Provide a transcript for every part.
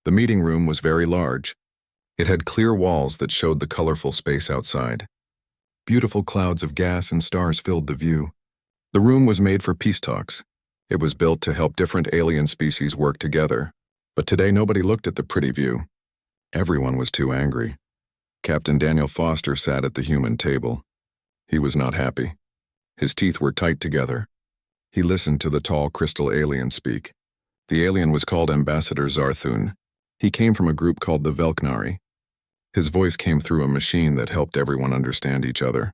The meeting room was very large. It had clear walls that showed the colorful space outside. Beautiful clouds of gas and stars filled the view. The room was made for peace talks. It was built to help different alien species work together. But today nobody looked at the pretty view. Everyone was too angry. Captain Daniel Foster sat at the human table. He was not happy. His teeth were tight together. He listened to the tall crystal alien speak. The alien was called Ambassador Zarthun. He came from a group called the Velknari. His voice came through a machine that helped everyone understand each other.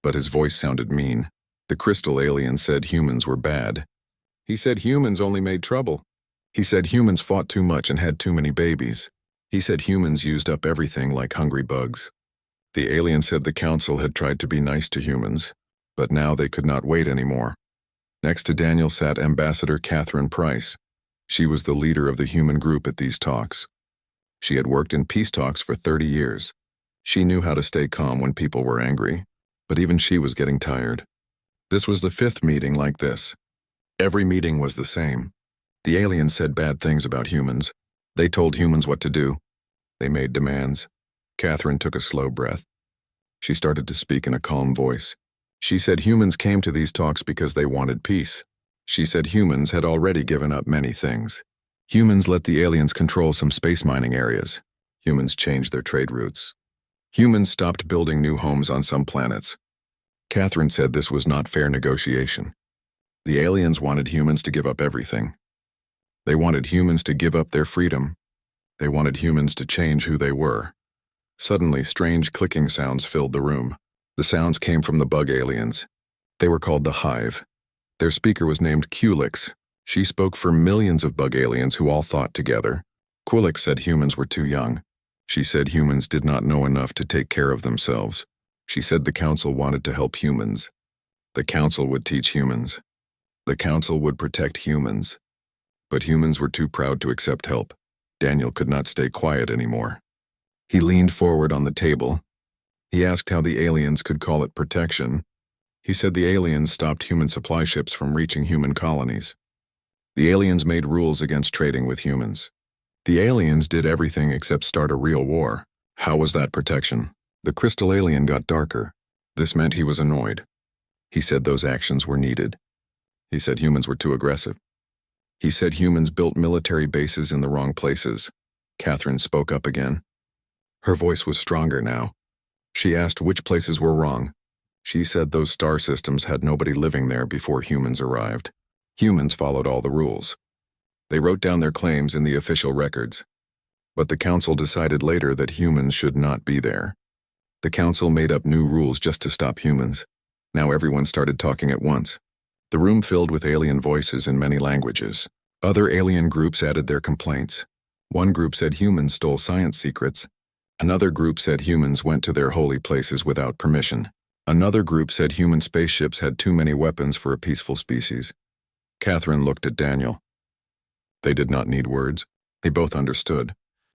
But his voice sounded mean. The crystal alien said humans were bad. He said humans only made trouble. He said humans fought too much and had too many babies. He said humans used up everything like hungry bugs. The alien said the council had tried to be nice to humans, but now they could not wait anymore. Next to Daniel sat Ambassador Catherine Price. She was the leader of the human group at these talks. She had worked in peace talks for 30 years. She knew how to stay calm when people were angry, but even she was getting tired. This was the 5th meeting like this. Every meeting was the same. The aliens said bad things about humans. They told humans what to do. They made demands. Catherine took a slow breath. She started to speak in a calm voice. She said humans came to these talks because they wanted peace. She said humans had already given up many things. Humans let the aliens control some space mining areas. Humans changed their trade routes. Humans stopped building new homes on some planets. Catherine said this was not fair negotiation. The aliens wanted humans to give up everything. They wanted humans to give up their freedom. They wanted humans to change who they were. Suddenly, strange clicking sounds filled the room. The sounds came from the bug aliens. They were called the Hive. Their speaker was named Kulix. She spoke for millions of bug aliens who all thought together. Kulix said humans were too young. She said humans did not know enough to take care of themselves. She said the council wanted to help humans. The council would teach humans. The council would protect humans. But humans were too proud to accept help. Daniel could not stay quiet anymore. He leaned forward on the table. He asked how the aliens could call it protection. He said the aliens stopped human supply ships from reaching human colonies. The aliens made rules against trading with humans. The aliens did everything except start a real war. How was that protection? The crystal alien got darker. This meant he was annoyed. He said those actions were needed. He said humans were too aggressive. He said humans built military bases in the wrong places. Catherine spoke up again. Her voice was stronger now. She asked which places were wrong. She said those star systems had nobody living there before humans arrived. Humans followed all the rules. They wrote down their claims in the official records. But the council decided later that humans should not be there. The council made up new rules just to stop humans. Now everyone started talking at once. The room filled with alien voices in many languages. Other alien groups added their complaints. One group said humans stole science secrets. Another group said humans went to their holy places without permission. Another group said human spaceships had too many weapons for a peaceful species. Catherine looked at Daniel. They did not need words. They both understood.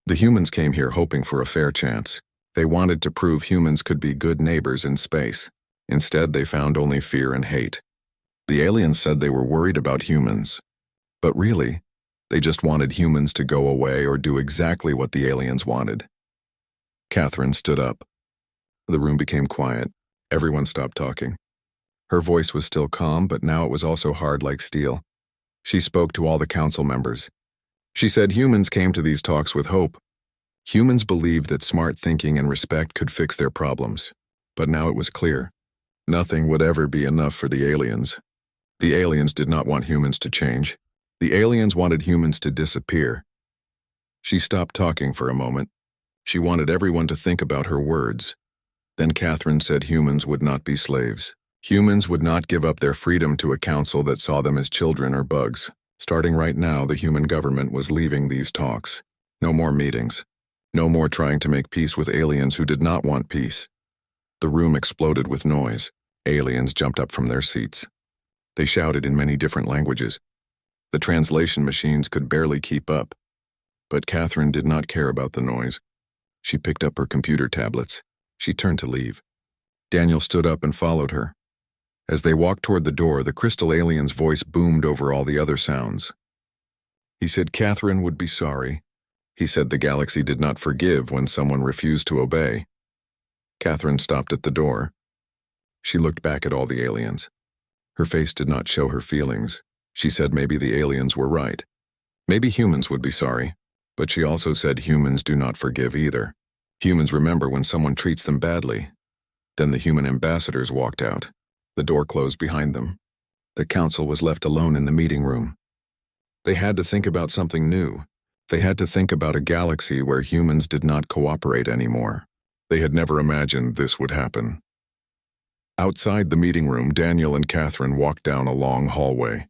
The humans came here hoping for a fair chance. They wanted to prove humans could be good neighbors in space. Instead, they found only fear and hate. The aliens said they were worried about humans. But really, they just wanted humans to go away or do exactly what the aliens wanted. Catherine stood up. The room became quiet. Everyone stopped talking. Her voice was still calm, but now it was also hard like steel. She spoke to all the council members. She said humans came to these talks with hope. Humans believed that smart thinking and respect could fix their problems. But now it was clear. Nothing would ever be enough for the aliens. The aliens did not want humans to change. The aliens wanted humans to disappear. She stopped talking for a moment. She wanted everyone to think about her words. Then Catherine said humans would not be slaves. Humans would not give up their freedom to a council that saw them as children or bugs. Starting right now, the human government was leaving these talks. No more meetings. No more trying to make peace with aliens who did not want peace. The room exploded with noise. Aliens jumped up from their seats. They shouted in many different languages. The translation machines could barely keep up. But Catherine did not care about the noise. She picked up her computer tablets. She turned to leave. Daniel stood up and followed her. As they walked toward the door, the crystal alien's voice boomed over all the other sounds. He said Catherine would be sorry. He said the galaxy did not forgive when someone refused to obey. Catherine stopped at the door. She looked back at all the aliens. Her face did not show her feelings. She said maybe the aliens were right. Maybe humans would be sorry. But she also said humans do not forgive either. Humans remember when someone treats them badly. Then the human ambassadors walked out. The door closed behind them. The council was left alone in the meeting room. They had to think about something new. They had to think about a galaxy where humans did not cooperate anymore. They had never imagined this would happen. Outside the meeting room, Daniel and Catherine walked down a long hallway.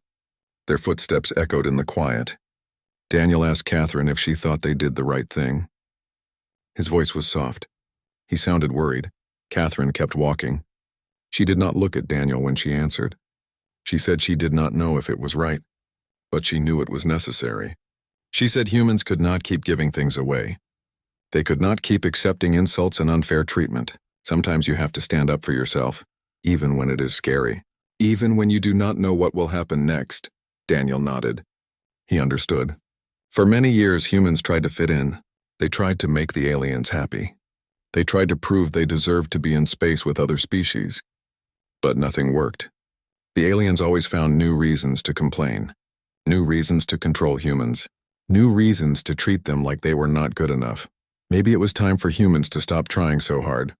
Their footsteps echoed in the quiet. Daniel asked Catherine if she thought they did the right thing. His voice was soft. He sounded worried. Catherine kept walking. She did not look at Daniel when she answered. She said she did not know if it was right, but she knew it was necessary. She said humans could not keep giving things away. They could not keep accepting insults and unfair treatment. Sometimes you have to stand up for yourself, even when it is scary. Even when you do not know what will happen next. Daniel nodded. He understood. For many years, humans tried to fit in. They tried to make the aliens happy. They tried to prove they deserved to be in space with other species. But nothing worked. The aliens always found new reasons to complain. New reasons to control humans. New reasons to treat them like they were not good enough. Maybe it was time for humans to stop trying so hard.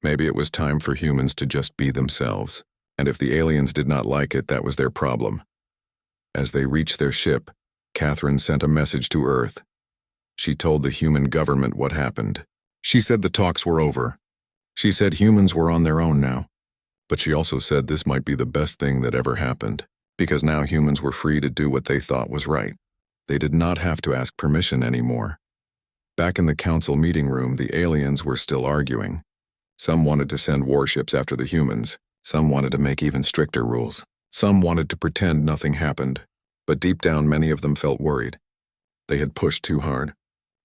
Maybe it was time for humans to just be themselves. And if the aliens did not like it, that was their problem. As they reached their ship, Catherine sent a message to Earth. She told the human government what happened. She said the talks were over. She said humans were on their own now. But she also said this might be the best thing that ever happened, because now humans were free to do what they thought was right. They did not have to ask permission anymore. Back in the council meeting room, the aliens were still arguing. Some wanted to send warships after the humans. Some wanted to make even stricter rules. Some wanted to pretend nothing happened. But deep down, many of them felt worried. They had pushed too hard.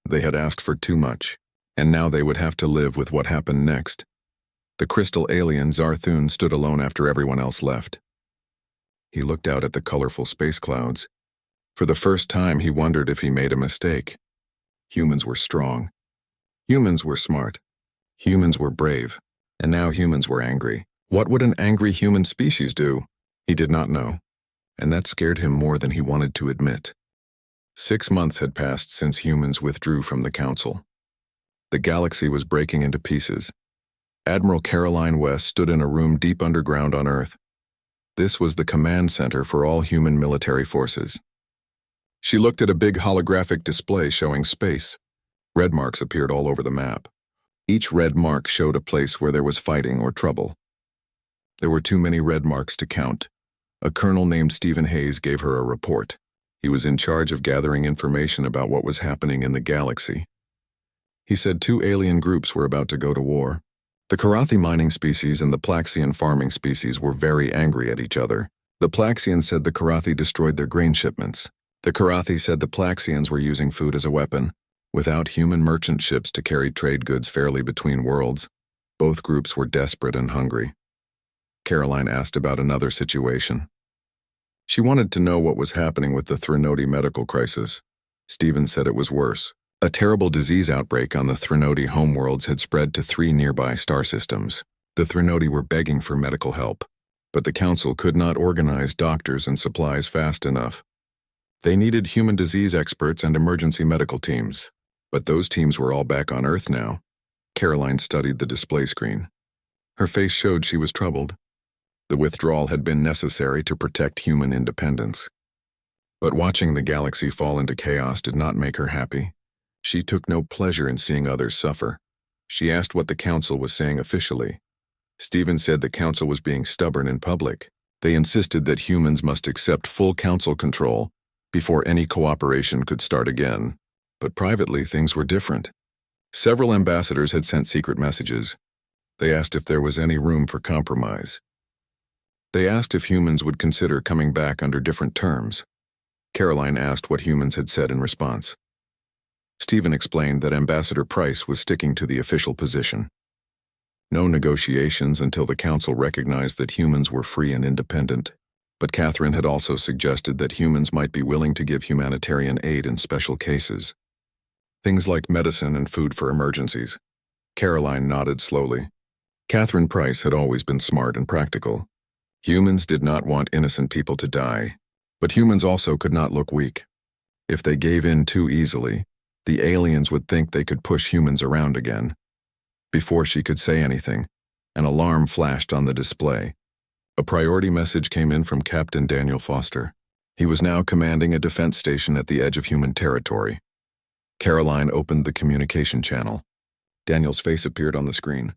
They had asked for too much. And now they would have to live with what happened next. The crystal alien Zarthun stood alone after everyone else left. He looked out at the colorful space clouds. For the first time, he wondered if he made a mistake. Humans were strong. Humans were smart. Humans were brave. And now humans were angry. What would an angry human species do? He did not know. And that scared him more than he wanted to admit. 6 months had passed since humans withdrew from the council. The galaxy was breaking into pieces. Admiral Caroline West stood in a room deep underground on Earth. This was the command center for all human military forces. She looked at a big holographic display showing space. Red marks appeared all over the map. Each red mark showed a place where there was fighting or trouble. There were too many red marks to count. A colonel named Stephen Hayes gave her a report. He was in charge of gathering information about what was happening in the galaxy. He said 2 alien groups were about to go to war. The Karathi mining species and the Plaxian farming species were very angry at each other. The Plaxians said the Karathi destroyed their grain shipments. The Karathi said the Plaxians were using food as a weapon. Without human merchant ships to carry trade goods fairly between worlds, both groups were desperate and hungry. Caroline asked about another situation. She wanted to know what was happening with the Threnody medical crisis. Stephen said it was worse. A terrible disease outbreak on the Threnody homeworlds had spread to 3 nearby star systems. The Threnody were begging for medical help, but the council could not organize doctors and supplies fast enough. They needed human disease experts and emergency medical teams, but those teams were all back on Earth now. Caroline studied the display screen. Her face showed she was troubled. The withdrawal had been necessary to protect human independence. But watching the galaxy fall into chaos did not make her happy. She took no pleasure in seeing others suffer. She asked what the council was saying officially. Stephen said the council was being stubborn in public. They insisted that humans must accept full council control before any cooperation could start again. But privately, things were different. Several ambassadors had sent secret messages. They asked if there was any room for compromise. They asked if humans would consider coming back under different terms. Caroline asked what humans had said in response. Stephen explained that Ambassador Price was sticking to the official position. No negotiations until the council recognized that humans were free and independent. But Catherine had also suggested that humans might be willing to give humanitarian aid in special cases. Things like medicine and food for emergencies. Caroline nodded slowly. Catherine Price had always been smart and practical. Humans did not want innocent people to die, but humans also could not look weak. If they gave in too easily, the aliens would think they could push humans around again. Before she could say anything, an alarm flashed on the display. A priority message came in from Captain Daniel Foster. He was now commanding a defense station at the edge of human territory. Caroline opened the communication channel. Daniel's face appeared on the screen.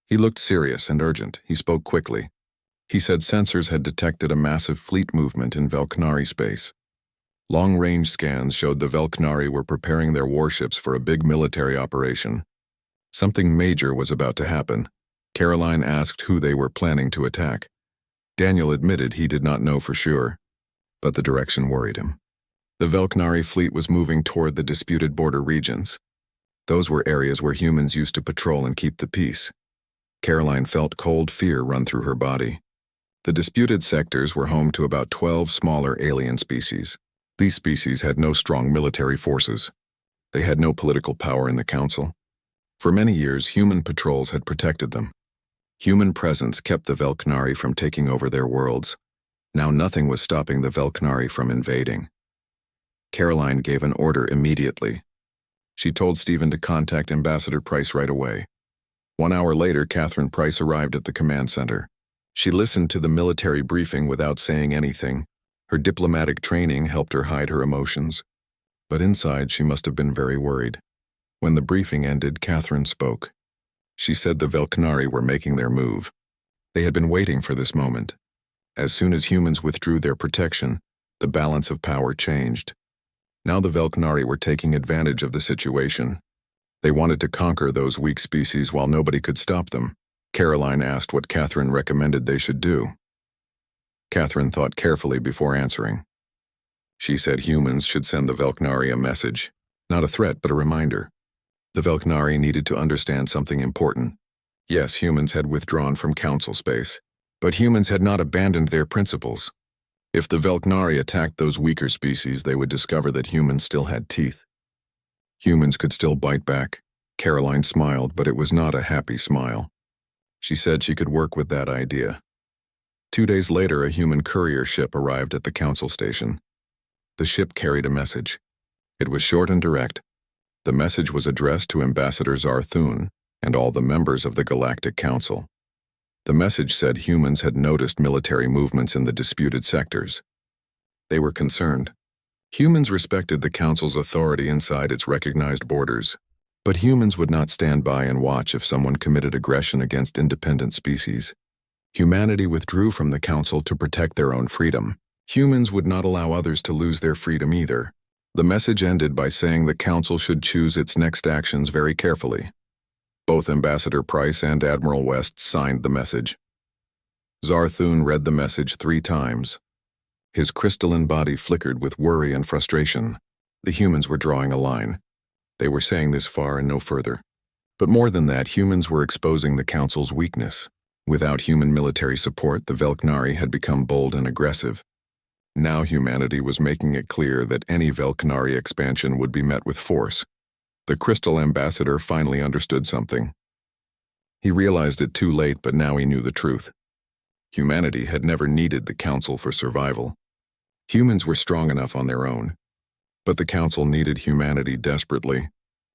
He looked serious and urgent. He spoke quickly. He said sensors had detected a massive fleet movement in Velknari space. Long-range scans showed the Velknari were preparing their warships for a big military operation. Something major was about to happen. Caroline asked who they were planning to attack. Daniel admitted he did not know for sure, but the direction worried him. The Velknari fleet was moving toward the disputed border regions. Those were areas where humans used to patrol and keep the peace. Caroline felt cold fear run through her body. The disputed sectors were home to about 12 smaller alien species. These species had no strong military forces. They had no political power in the council. For many years, human patrols had protected them. Human presence kept the Velknari from taking over their worlds. Now nothing was stopping the Velknari from invading. Caroline gave an order immediately. She told Stephen to contact Ambassador Price right away. 1 hour later, Catherine Price arrived at the command center. She listened to the military briefing without saying anything. Her diplomatic training helped her hide her emotions. But inside, she must have been very worried. When the briefing ended, Catherine spoke. She said the Velknari were making their move. They had been waiting for this moment. As soon as humans withdrew their protection, the balance of power changed. Now the Velknari were taking advantage of the situation. They wanted to conquer those weak species while nobody could stop them. Caroline asked what Catherine recommended they should do. Catherine thought carefully before answering. She said humans should send the Velknari a message, not a threat but a reminder. The Velknari needed to understand something important. Yes, humans had withdrawn from council space, but humans had not abandoned their principles. If the Velknari attacked those weaker species, they would discover that humans still had teeth. Humans could still bite back. Caroline smiled, but it was not a happy smile. She said she could work with that idea. 2 days later, a human courier ship arrived at the council station. The ship carried a message. It was short and direct. The message was addressed to Ambassador Zarthun and all the members of the Galactic Council. The message said humans had noticed military movements in the disputed sectors. They were concerned. Humans respected the Council's authority inside its recognized borders, but humans would not stand by and watch if someone committed aggression against independent species. Humanity withdrew from the Council to protect their own freedom. Humans would not allow others to lose their freedom either. The message ended by saying the Council should choose its next actions very carefully. Both Ambassador Price and Admiral West signed the message. Zarthun read the message 3 times. His crystalline body flickered with worry and frustration. The humans were drawing a line. They were saying this far and no further. But more than that, humans were exposing the Council's weakness. Without human military support, the Velknari had become bold and aggressive. Now humanity was making it clear that any Velknari expansion would be met with force. The Crystal Ambassador finally understood something. He realized it too late, but now he knew the truth. Humanity had never needed the Council for survival. Humans were strong enough on their own. But the Council needed humanity desperately.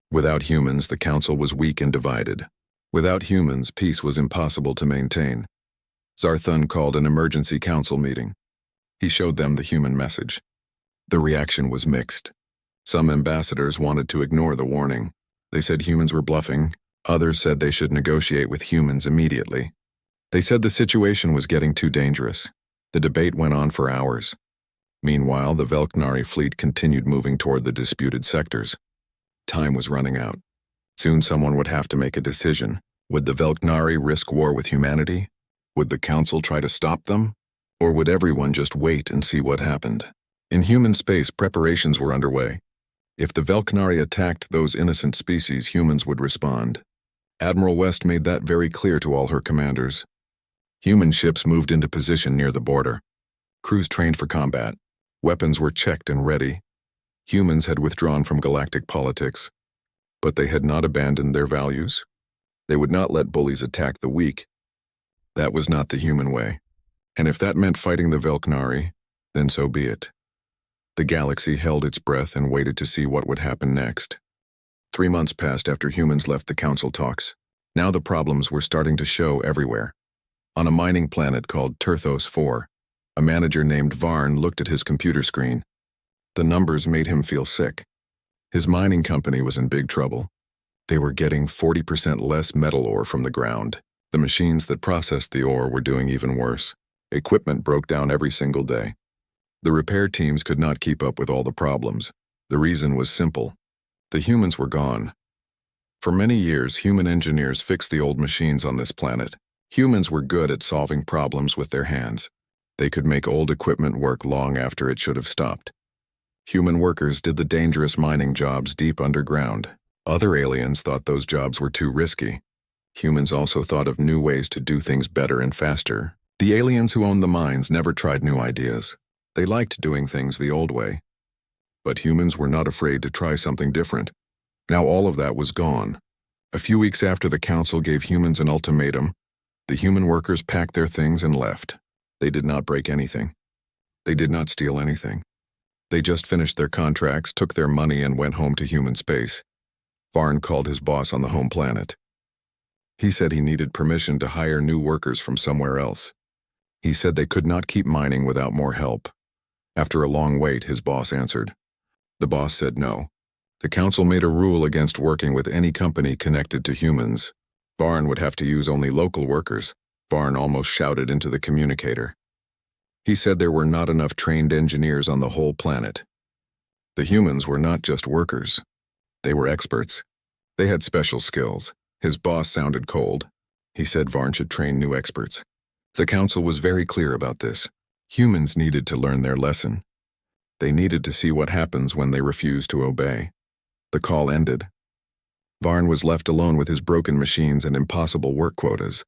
Without humans, the Council was weak and divided. Without humans, peace was impossible to maintain. Zarthun called an emergency council meeting. He showed them the human message. The reaction was mixed. Some ambassadors wanted to ignore the warning. They said humans were bluffing. Others said they should negotiate with humans immediately. They said the situation was getting too dangerous. The debate went on for hours. Meanwhile, the Velknari fleet continued moving toward the disputed sectors. Time was running out. Soon someone would have to make a decision. Would the Velknari risk war with humanity? Would the Council try to stop them? Or would everyone just wait and see what happened? In human space, preparations were underway. If the Velknari attacked those innocent species, humans would respond. Admiral West made that very clear to all her commanders. Human ships moved into position near the border. Crews trained for combat. Weapons were checked and ready. Humans had withdrawn from galactic politics, but they had not abandoned their values. They would not let bullies attack the weak. That was not the human way. And if that meant fighting the Velknari, then so be it. The galaxy held its breath and waited to see what would happen next. 3 months passed after humans left the council talks. Now the problems were starting to show everywhere. On a mining planet called Turthos 4, a manager named Varn looked at his computer screen. The numbers made him feel sick. His mining company was in big trouble. They were getting 40% less metal ore from the ground. The machines that processed the ore were doing even worse. Equipment broke down every single day. The repair teams could not keep up with all the problems. The reason was simple. The humans were gone. For many years, human engineers fixed the old machines on this planet. Humans were good at solving problems with their hands. They could make old equipment work long after it should have stopped. Human workers did the dangerous mining jobs deep underground. Other aliens thought those jobs were too risky. Humans also thought of new ways to do things better and faster. The aliens who owned the mines never tried new ideas. They liked doing things the old way. But humans were not afraid to try something different. Now all of that was gone. A few weeks after the council gave humans an ultimatum, the human workers packed their things and left. They did not break anything. They did not steal anything. They just finished their contracts, took their money, and went home to human space. Varn called his boss on the home planet. He said he needed permission to hire new workers from somewhere else. He said they could not keep mining without more help. After a long wait, his boss answered. The boss said no. The council made a rule against working with any company connected to humans. Varn would have to use only local workers. Varn almost shouted into the communicator. He said there were not enough trained engineers on the whole planet. The humans were not just workers. They were experts. They had special skills. His boss sounded cold. He said Varn should train new experts. The council was very clear about this. Humans needed to learn their lesson. They needed to see what happens when they refuse to obey. The call ended. Varn was left alone with his broken machines and impossible work quotas.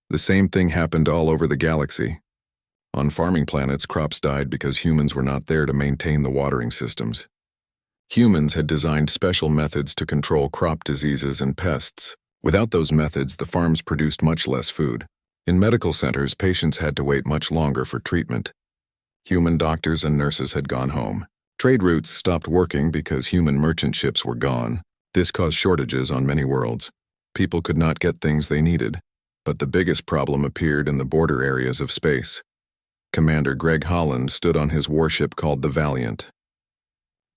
The same thing happened all over the galaxy. On farming planets, crops died because humans were not there to maintain the watering systems. Humans had designed special methods to control crop diseases and pests. Without those methods, the farms produced much less food. In medical centers, patients had to wait much longer for treatment. Human doctors and nurses had gone home. Trade routes stopped working because human merchant ships were gone. This caused shortages on many worlds. People could not get things they needed. But the biggest problem appeared in the border areas of space. Commander Greg Holland stood on his warship called the Valiant.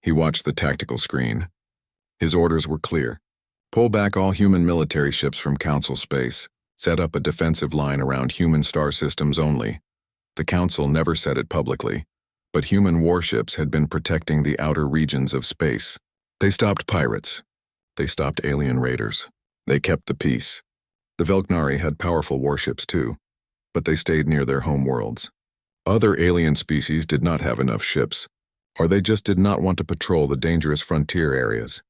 He watched the tactical screen. His orders were clear. Pull back all human military ships from Council space. Set up a defensive line around human star systems only. The Council never said it publicly, but human warships had been protecting the outer regions of space. They stopped pirates. They stopped alien raiders. They kept the peace. The Velknari had powerful warships too, but they stayed near their home worlds. Other alien species did not have enough ships, or they just did not want to patrol the dangerous frontier areas.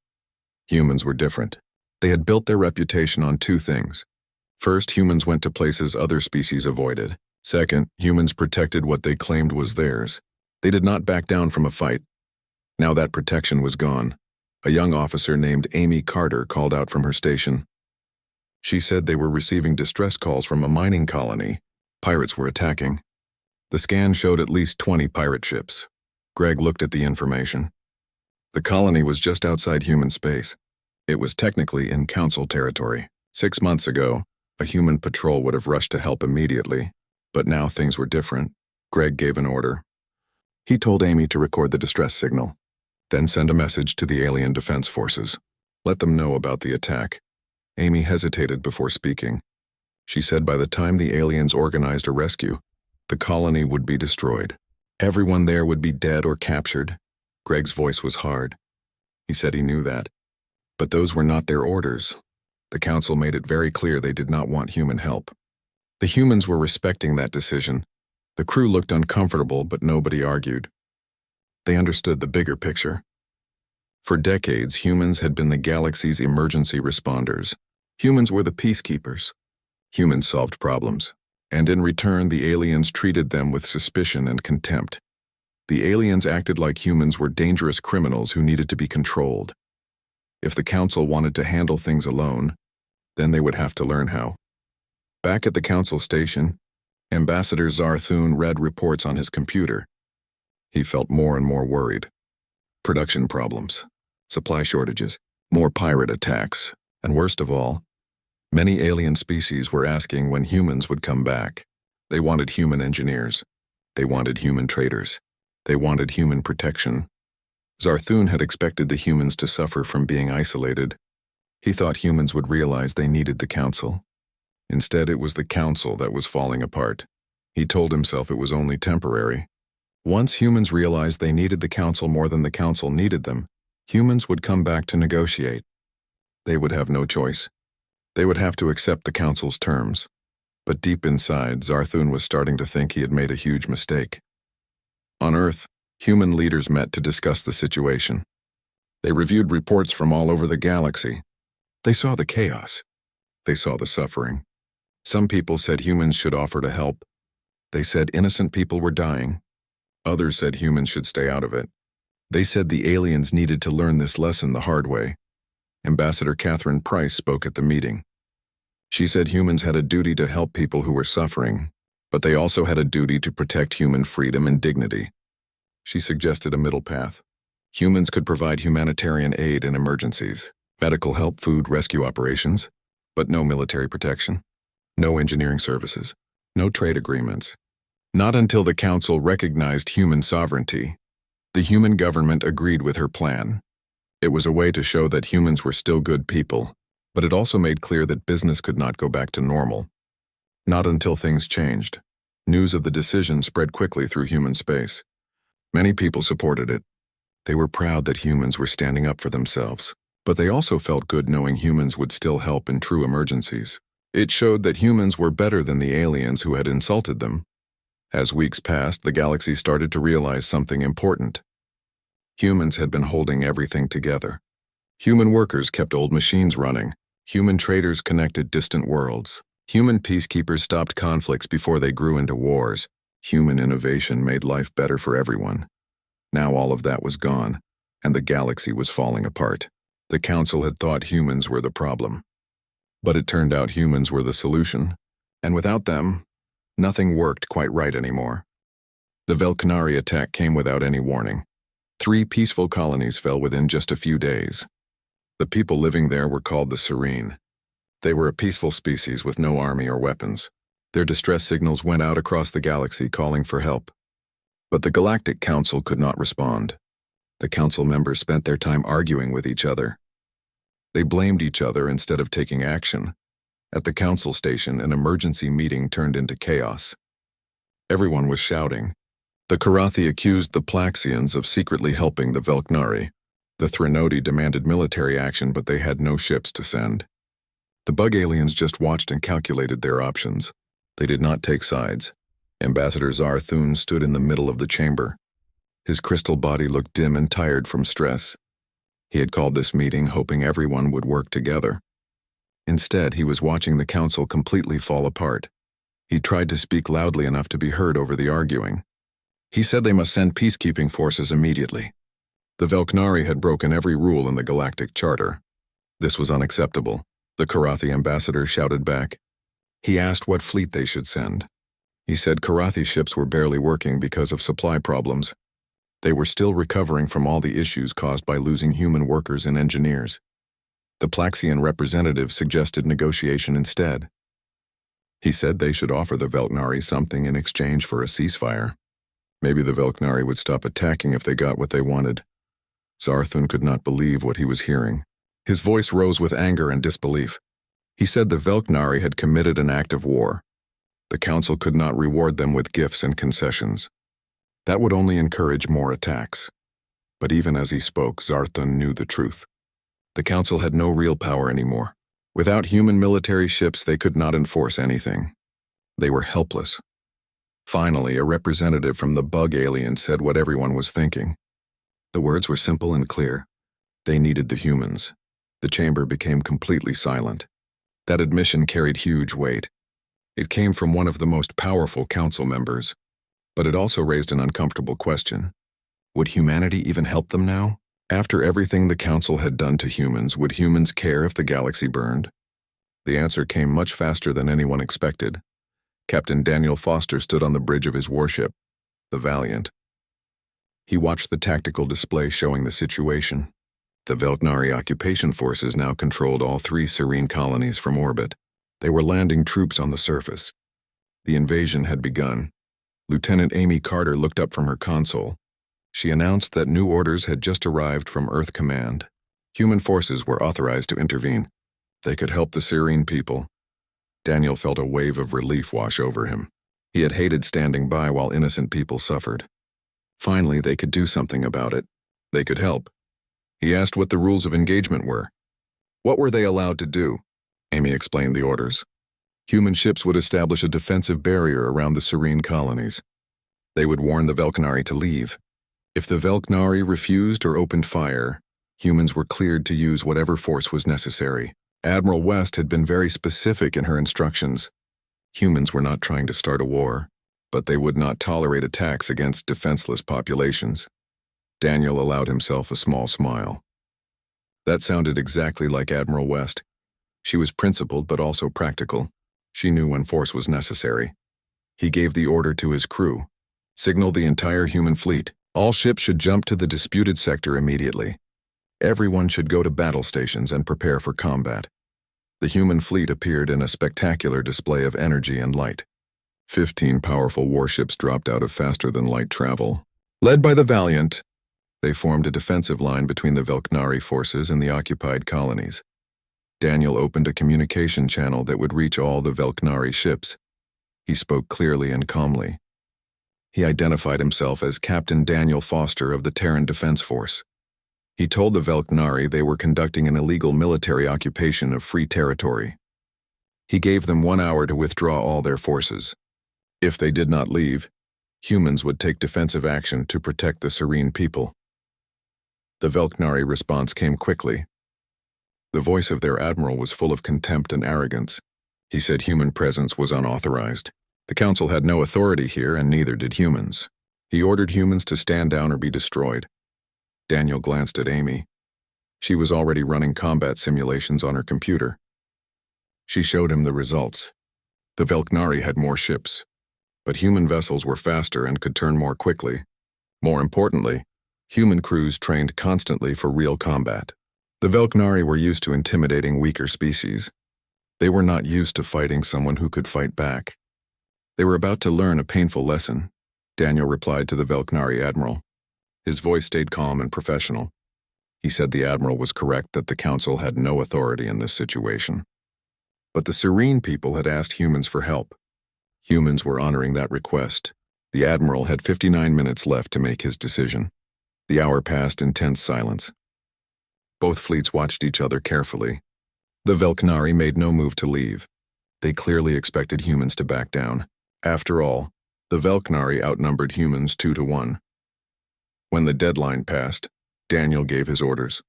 Humans were different. They had built their reputation on two things. First, humans went to places other species avoided. Second, humans protected what they claimed was theirs. They did not back down from a fight. Now that protection was gone. A young officer named Amy Carter called out from her station. She said they were receiving distress calls from a mining colony. Pirates were attacking. The scan showed at least 20 pirate ships. Greg looked at the information. The colony was just outside human space. It was technically in Council territory. 6 months ago, a human patrol would have rushed to help immediately. But now things were different. Greg gave an order. He told Amy to record the distress signal, then send a message to the alien defense forces. Let them know about the attack. Amy hesitated before speaking. She said by the time the aliens organized a rescue, the colony would be destroyed. Everyone there would be dead or captured. Greg's voice was hard. He said he knew that. But those were not their orders. The Council made it very clear they did not want human help. The humans were respecting that decision. The crew looked uncomfortable, but nobody argued. They understood the bigger picture. For decades, humans had been the galaxy's emergency responders. Humans were the peacekeepers. Humans solved problems, and in return, the aliens treated them with suspicion and contempt. The aliens acted like humans were dangerous criminals who needed to be controlled. If the council wanted to handle things alone, then they would have to learn how. Back at the council station, Ambassador Zarthun read reports on his computer. He felt more and more worried. Production problems, supply shortages, more pirate attacks, and worst of all, many alien species were asking when humans would come back. They wanted human engineers. They wanted human traders. They wanted human protection. Zarthun had expected the humans to suffer from being isolated. He thought humans would realize they needed the council. Instead, it was the council that was falling apart. He told himself it was only temporary. Once humans realized they needed the council more than the council needed them, humans would come back to negotiate. They would have no choice. They would have to accept the council's terms. But deep inside, Zarthun was starting to think he had made a huge mistake. On Earth, human leaders met to discuss the situation. They reviewed reports from all over the galaxy. They saw the chaos. They saw the suffering. Some people said humans should offer to help. They said innocent people were dying. Others said humans should stay out of it. They said the aliens needed to learn this lesson the hard way. Ambassador Catherine Price spoke at the meeting. She said humans had a duty to help people who were suffering, but they also had a duty to protect human freedom and dignity. She suggested a middle path. Humans could provide humanitarian aid in emergencies, medical help, food, rescue operations, but no military protection, no engineering services, no trade agreements. Not until the Council recognized human sovereignty. The human government agreed with her plan. It was a way to show that humans were still good people, but it also made clear that business could not go back to normal. Not until things changed. News of the decision spread quickly through human space. Many people supported it. They were proud that humans were standing up for themselves, but they also felt good knowing humans would still help in true emergencies. It showed that humans were better than the aliens who had insulted them. As weeks passed, the galaxy started to realize something important. Humans had been holding everything together. Human workers kept old machines running. Human traders connected distant worlds. Human peacekeepers stopped conflicts before they grew into wars. Human innovation made life better for everyone. Now all of that was gone, and the galaxy was falling apart. The Council had thought humans were the problem. But it turned out humans were the solution, and without them, nothing worked quite right anymore. The Velknari attack came without any warning. 3 peaceful colonies fell within just a few days. The people living there were called the Serene. They were a peaceful species with no army or weapons. Their distress signals went out across the galaxy calling for help. But the Galactic Council could not respond. The Council members spent their time arguing with each other. They blamed each other instead of taking action. At the Council station, an emergency meeting turned into chaos. Everyone was shouting. The Karathi accused the Plaxians of secretly helping the Velknari. The Threnodi demanded military action, but they had no ships to send. The bug aliens just watched and calculated their options. They did not take sides. Ambassador Zarthun stood in the middle of the chamber. His crystal body looked dim and tired from stress. He had called this meeting hoping everyone would work together. Instead, he was watching the council completely fall apart. He tried to speak loudly enough to be heard over the arguing. He said they must send peacekeeping forces immediately. The Velknari had broken every rule in the Galactic Charter. This was unacceptable. The Karathi ambassador shouted back. He asked what fleet they should send. He said Karathi ships were barely working because of supply problems. They were still recovering from all the issues caused by losing human workers and engineers. The Plaxian representative suggested negotiation instead. He said they should offer the Velknari something in exchange for a ceasefire. Maybe the Velknari would stop attacking if they got what they wanted. Zarthun could not believe what he was hearing. His voice rose with anger and disbelief. He said the Velknari had committed an act of war. The council could not reward them with gifts and concessions. That would only encourage more attacks. But even as he spoke, Zarthun knew the truth. The council had no real power anymore. Without human military ships, they could not enforce anything. They were helpless. Finally, a representative from the bug alien said what everyone was thinking. The words were simple and clear. They needed the humans. The chamber became completely silent. That admission carried huge weight. It came from one of the most powerful council members. But it also raised an uncomfortable question. Would humanity even help them now? After everything the Council had done to humans, would humans care if the galaxy burned? The answer came much faster than anyone expected. Captain Daniel Foster stood on the bridge of his warship, the Valiant. He watched the tactical display showing the situation. The Velknari occupation forces now controlled all 3 serene colonies from orbit. They were landing troops on the surface. The invasion had begun. Lieutenant Amy Carter looked up from her console. She announced that new orders had just arrived from Earth Command. Human forces were authorized to intervene. They could help the serene people. Daniel felt a wave of relief wash over him. He had hated standing by while innocent people suffered. Finally, they could do something about it. They could help. He asked what the rules of engagement were. What were they allowed to do? Amy explained the orders. Human ships would establish a defensive barrier around the serene colonies. They would warn the Velknari to leave. If the Velknari refused or opened fire, humans were cleared to use whatever force was necessary. Admiral West had been very specific in her instructions. Humans were not trying to start a war, but they would not tolerate attacks against defenseless populations. Daniel allowed himself a small smile. That sounded exactly like Admiral West. She was principled but also practical. She knew when force was necessary. He gave the order to his crew. Signal the entire human fleet. All ships should jump to the disputed sector immediately. Everyone should go to battle stations and prepare for combat. The human fleet appeared in a spectacular display of energy and light. 15 powerful warships dropped out of faster-than-light travel. Led by the Valiant, they formed a defensive line between the Velknari forces and the occupied colonies. Daniel opened a communication channel that would reach all the Velknari ships. He spoke clearly and calmly. He identified himself as Captain Daniel Foster of the Terran Defense Force. He told the Velknari they were conducting an illegal military occupation of free territory. He gave them 1 hour to withdraw all their forces. If they did not leave, humans would take defensive action to protect the serene people. The Velknari response came quickly. The voice of their admiral was full of contempt and arrogance. He said human presence was unauthorized. The Council had no authority here, and neither did humans. He ordered humans to stand down or be destroyed. Daniel glanced at Amy. She was already running combat simulations on her computer. She showed him the results. The Velknari had more ships, but human vessels were faster and could turn more quickly. More importantly, human crews trained constantly for real combat. The Velknari were used to intimidating weaker species. They were not used to fighting someone who could fight back. They were about to learn a painful lesson. Daniel replied to the Velknari admiral. His voice stayed calm and professional. He said the admiral was correct that the Council had no authority in this situation. But the serene people had asked humans for help. Humans were honoring that request. The admiral had 59 minutes left to make his decision. The hour passed in tense silence. Both fleets watched each other carefully. The Velknari made no move to leave. They clearly expected humans to back down. After all, the Velknari outnumbered humans 2-1. When the deadline passed, Daniel gave his orders.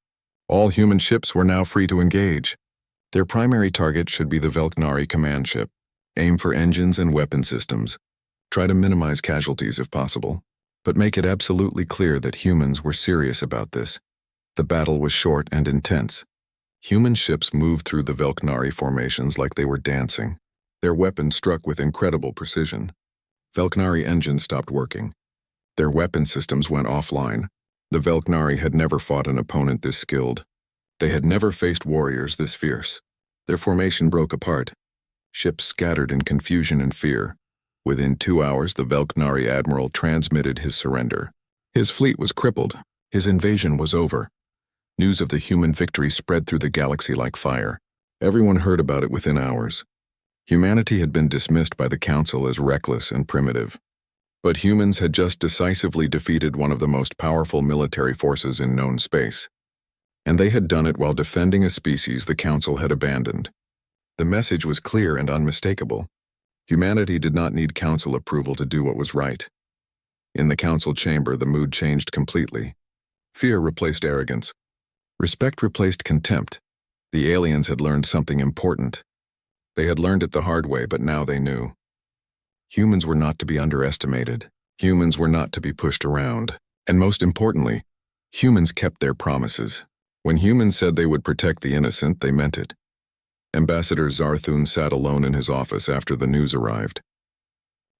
All human ships were now free to engage. Their primary target should be the Velknari command ship. Aim for engines and weapon systems. Try to minimize casualties if possible, but make it absolutely clear that humans were serious about this. The battle was short and intense. Human ships moved through the Velknari formations like they were dancing. Their weapons struck with incredible precision. Velknari engines stopped working. Their weapon systems went offline. The Velknari had never fought an opponent this skilled. They had never faced warriors this fierce. Their formation broke apart. Ships scattered in confusion and fear. Within 2 hours, the Velknari admiral transmitted his surrender. His fleet was crippled. His invasion was over. News of the human victory spread through the galaxy like fire. Everyone heard about it within hours. Humanity had been dismissed by the Council as reckless and primitive. But humans had just decisively defeated one of the most powerful military forces in known space. And they had done it while defending a species the Council had abandoned. The message was clear and unmistakable. Humanity did not need Council approval to do what was right. In the Council chamber, the mood changed completely. Fear replaced arrogance. Respect replaced contempt. The aliens had learned something important. They had learned it the hard way, but now they knew. Humans were not to be underestimated. Humans were not to be pushed around. And most importantly, humans kept their promises. When humans said they would protect the innocent, they meant it. Ambassador Zarthun sat alone in his office after the news arrived.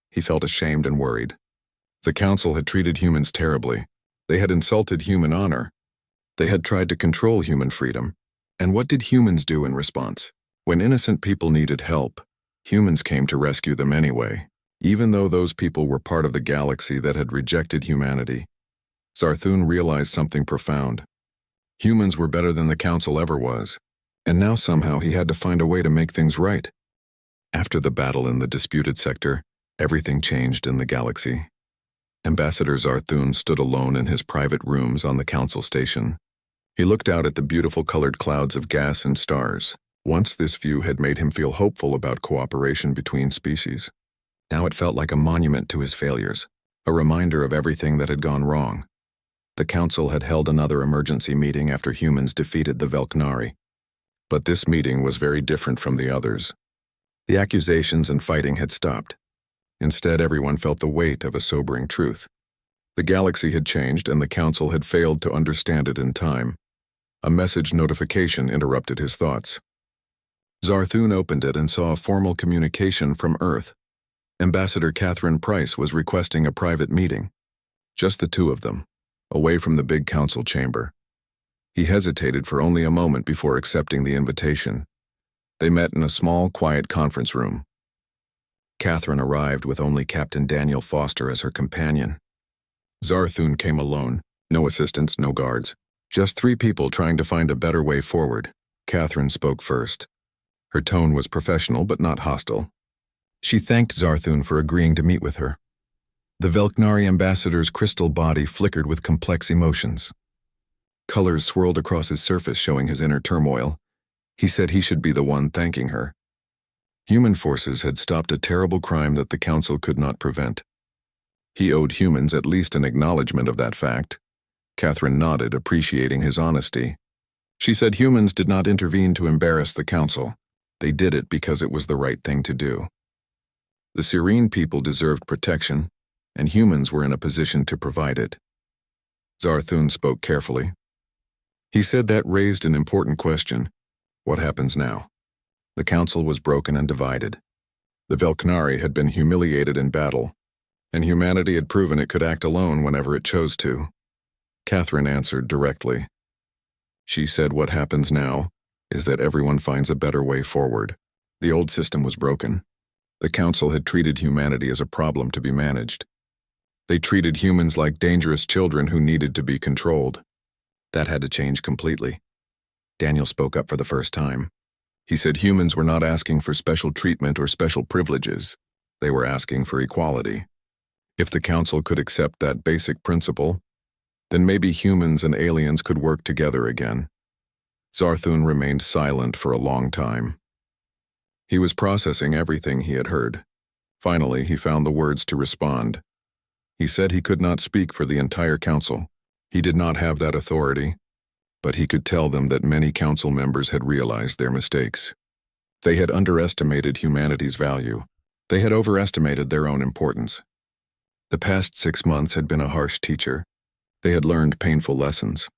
He felt ashamed and worried. The council had treated humans terribly. They had insulted human honor. They had tried to control human freedom. And what did humans do in response? When innocent people needed help, humans came to rescue them anyway, even though those people were part of the galaxy that had rejected humanity. Zarthun realized something profound. Humans were better than the council ever was, and now somehow he had to find a way to make things right. After the battle in the disputed sector, everything changed in the galaxy. Ambassador Zarthun stood alone in his private rooms on the council station. He looked out at the beautiful colored clouds of gas and stars. Once this view had made him feel hopeful about cooperation between species. Now it felt like a monument to his failures, a reminder of everything that had gone wrong. The council had held another emergency meeting after humans defeated the Velknari. But this meeting was very different from the others. The accusations and fighting had stopped. Instead, everyone felt the weight of a sobering truth. The galaxy had changed and the council had failed to understand it in time. A message notification interrupted his thoughts. Zarthun opened it and saw a formal communication from Earth. Ambassador Catherine Price was requesting a private meeting. Just the two of them, away from the big council chamber. He hesitated for only a moment before accepting the invitation. They met in a small, quiet conference room. Catherine arrived with only Captain Daniel Foster as her companion. Zarthun came alone, no assistants, no guards. Just three people trying to find a better way forward. Catherine spoke first. Her tone was professional but not hostile. She thanked Zarthun for agreeing to meet with her. The Velknari ambassador's crystal body flickered with complex emotions. Colors swirled across his surface, showing his inner turmoil. He said he should be the one thanking her. Human forces had stopped a terrible crime that the council could not prevent. He owed humans at least an acknowledgement of that fact. Catherine nodded, appreciating his honesty. She said humans did not intervene to embarrass the council. They did it because it was the right thing to do. The Serene people deserved protection, and humans were in a position to provide it. Zarthun spoke carefully. He said that raised an important question. What happens now? The council was broken and divided. The Velknari had been humiliated in battle, and humanity had proven it could act alone whenever it chose to. Catherine answered directly. She said what happens now is that everyone finds a better way forward. The old system was broken. The council had treated humanity as a problem to be managed. They treated humans like dangerous children who needed to be controlled. That had to change completely. Daniel spoke up for the first time. He said humans were not asking for special treatment or special privileges. They were asking for equality. If the council could accept that basic principle, then maybe humans and aliens could work together again. Zarthun remained silent for a long time. He was processing everything he had heard. Finally, he found the words to respond. He said he could not speak for the entire council. He did not have that authority, but he could tell them that many council members had realized their mistakes. They had underestimated humanity's value. They had overestimated their own importance. The past 6 months had been a harsh teacher. They had learned painful lessons.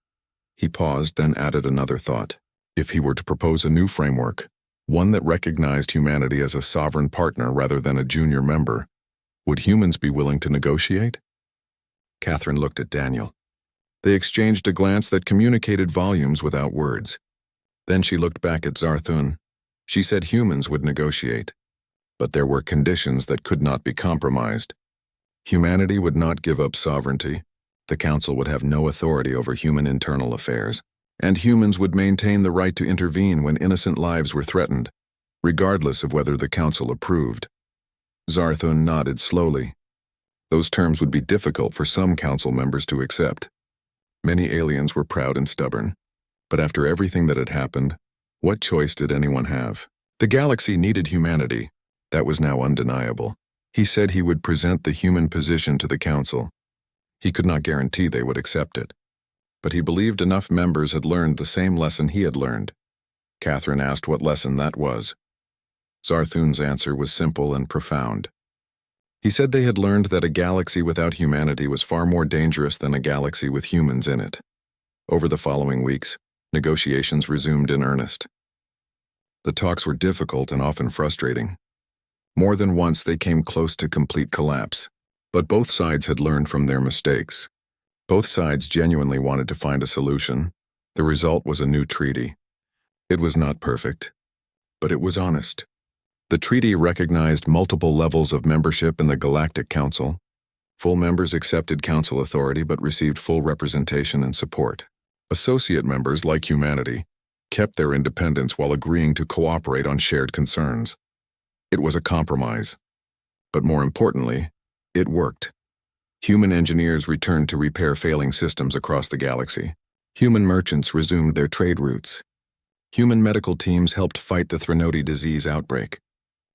He paused, then added another thought. If he were to propose a new framework, one that recognized humanity as a sovereign partner rather than a junior member, would humans be willing to negotiate? Catherine looked at Daniel. They exchanged a glance that communicated volumes without words. Then she looked back at Zarthun. She said humans would negotiate, but there were conditions that could not be compromised. Humanity would not give up sovereignty. The council would have no authority over human internal affairs, and humans would maintain the right to intervene when innocent lives were threatened, regardless of whether the council approved. Zarthun nodded slowly. Those terms would be difficult for some council members to accept. Many aliens were proud and stubborn, but after everything that had happened, what choice did anyone have? The galaxy needed humanity. That was now undeniable. He said he would present the human position to the council. He could not guarantee they would accept it, but he believed enough members had learned the same lesson he had learned. Catherine asked what lesson that was. Zarthun's answer was simple and profound. He said they had learned that a galaxy without humanity was far more dangerous than a galaxy with humans in it. Over the following weeks, negotiations resumed in earnest. The talks were difficult and often frustrating. More than once they came close to complete collapse, but both sides had learned from their mistakes. Both sides genuinely wanted to find a solution. The result was a new treaty. It was not perfect, but it was honest. The treaty recognized multiple levels of membership in the Galactic Council. Full members accepted council authority but received full representation and support. Associate members, like humanity, kept their independence while agreeing to cooperate on shared concerns. It was a compromise, but more importantly, it worked. Human engineers returned to repair failing systems across the galaxy. Human merchants resumed their trade routes. Human medical teams helped fight the Threnody disease outbreak.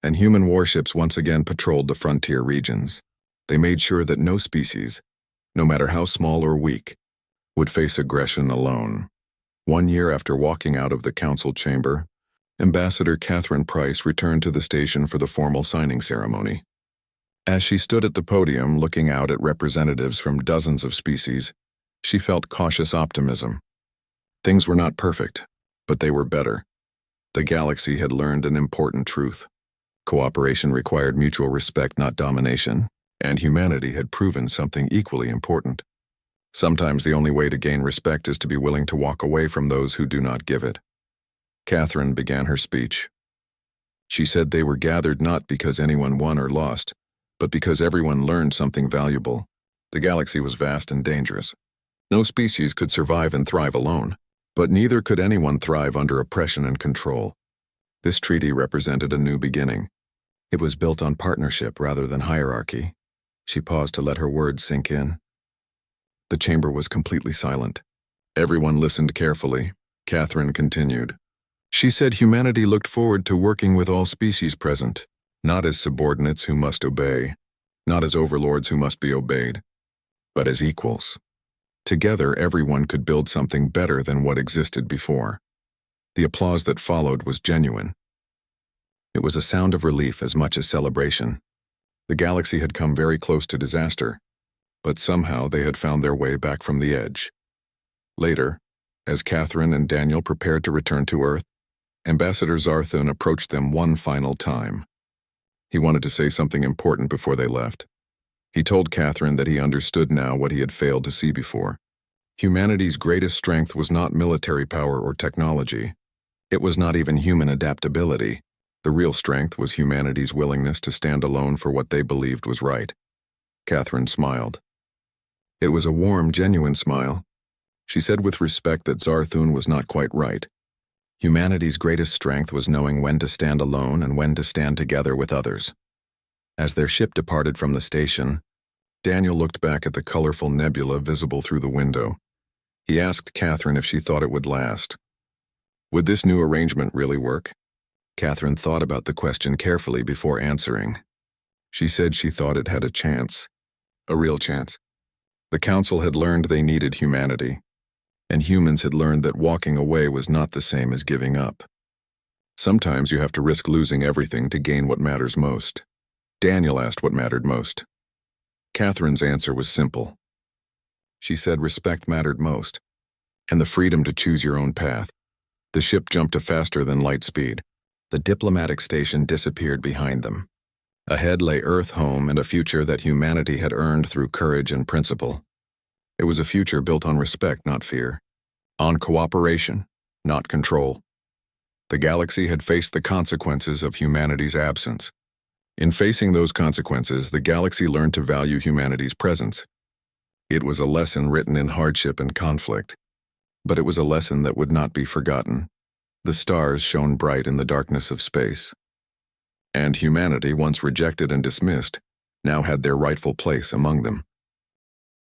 And human warships once again patrolled the frontier regions. They made sure that no species, no matter how small or weak, would face aggression alone. 1 year after walking out of the council chamber, Ambassador Catherine Price returned to the station for the formal signing ceremony. As she stood at the podium looking out at representatives from dozens of species, she felt cautious optimism. Things were not perfect, but they were better. The galaxy had learned an important truth. Cooperation required mutual respect, not domination, and humanity had proven something equally important. Sometimes the only way to gain respect is to be willing to walk away from those who do not give it. Catherine began her speech. She said they were gathered not because anyone won or lost, but because everyone learned something valuable. The galaxy was vast and dangerous. No species could survive and thrive alone, but neither could anyone thrive under oppression and control. This treaty represented a new beginning. It was built on partnership rather than hierarchy. She paused to let her words sink in. The chamber was completely silent. Everyone listened carefully. Catherine continued. She said humanity looked forward to working with all species present, not as subordinates who must obey, not as overlords who must be obeyed, but as equals. Together, everyone could build something better than what existed before. The applause that followed was genuine. It was a sound of relief as much as celebration. The galaxy had come very close to disaster, but somehow they had found their way back from the edge. Later, as Catherine and Daniel prepared to return to Earth, Ambassador Zarthun approached them one final time. He wanted to say something important before they left. He told Catherine that he understood now what he had failed to see before. Humanity's greatest strength was not military power or technology. It was not even human adaptability. The real strength was humanity's willingness to stand alone for what they believed was right. Catherine smiled. It was a warm, genuine smile. She said with respect that Zarthun was not quite right. Humanity's greatest strength was knowing when to stand alone and when to stand together with others. As their ship departed from the station, Daniel looked back at the colorful nebula visible through the window. He asked Catherine if she thought it would last. Would this new arrangement really work? Catherine thought about the question carefully before answering. She said she thought it had a chance. A real chance. The Council had learned they needed humanity, and humans had learned that walking away was not the same as giving up. Sometimes you have to risk losing everything to gain what matters most. Daniel asked what mattered most. Catherine's answer was simple. She said respect mattered most, and the freedom to choose your own path. The ship jumped to faster than light speed. The diplomatic station disappeared behind them. Ahead lay Earth home and a future that humanity had earned through courage and principle. It was a future built on respect, not fear. On cooperation, not control. The galaxy had faced the consequences of humanity's absence. In facing those consequences, the galaxy learned to value humanity's presence. It was a lesson written in hardship and conflict, but it was a lesson that would not be forgotten. The stars shone bright in the darkness of space. And humanity, once rejected and dismissed, now had their rightful place among them.